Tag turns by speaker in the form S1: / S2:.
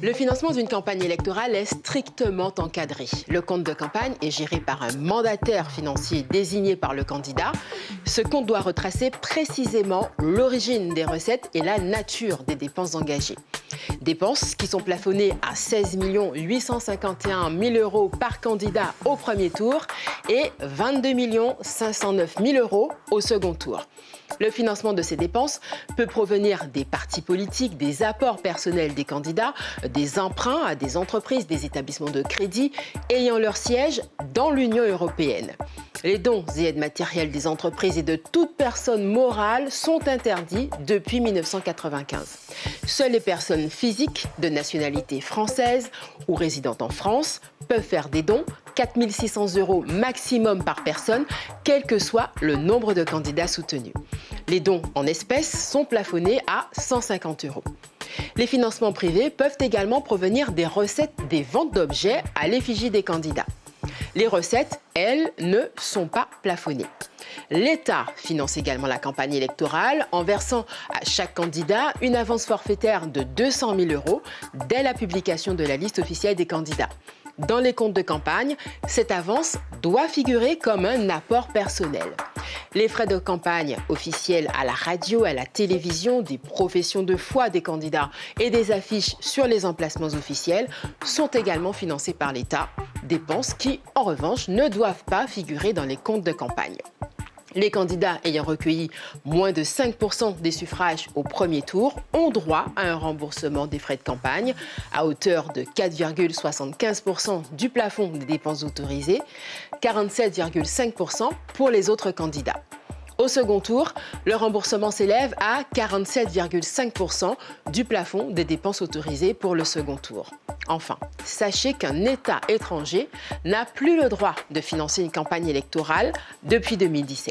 S1: Le financement d'une campagne électorale est strictement encadré. Le compte de campagne est géré par un mandataire financier désigné par le candidat. Ce compte doit retracer précisément l'origine des recettes et la nature des dépenses engagées. Dépenses qui sont plafonnées à 16 851 000 euros par candidat au premier tour et 22 509 000 euros au second tour. Le financement de ces dépenses peut provenir des partis politiques, des apports personnels des candidats, des emprunts à des entreprises, des établissements de crédit ayant leur siège dans l'Union européenne. Les dons et aides matérielles des entreprises et de toute personne morale sont interdits depuis 1995. Seules les personnes physiques de nationalité française ou résidentes en France peuvent faire des dons, 4 600 € maximum par personne, quel que soit le nombre de candidats soutenus. Les dons en espèces sont plafonnés à 150 €. Les financements privés peuvent également provenir des recettes des ventes d'objets à l'effigie des candidats. Les recettes, elles, ne sont pas plafonnées. L'État finance également la campagne électorale en versant à chaque candidat une avance forfaitaire de 200 000 € dès la publication de la liste officielle des candidats. Dans les comptes de campagne, cette avance doit figurer comme un apport personnel. Les frais de campagne officiels à la radio, à la télévision, des professions de foi des candidats et des affiches sur les emplacements officiels sont également financés par l'État, dépenses qui, en revanche, ne doivent pas figurer dans les comptes de campagne. Les candidats ayant recueilli moins de 5% des suffrages au premier tour ont droit à un remboursement des frais de campagne à hauteur de 4,75% du plafond des dépenses autorisées, 47,5% pour les autres candidats. Au second tour, le remboursement s'élève à 47,5% du plafond des dépenses autorisées pour le second tour. Enfin, sachez qu'un État étranger n'a plus le droit de financer une campagne électorale depuis 2017.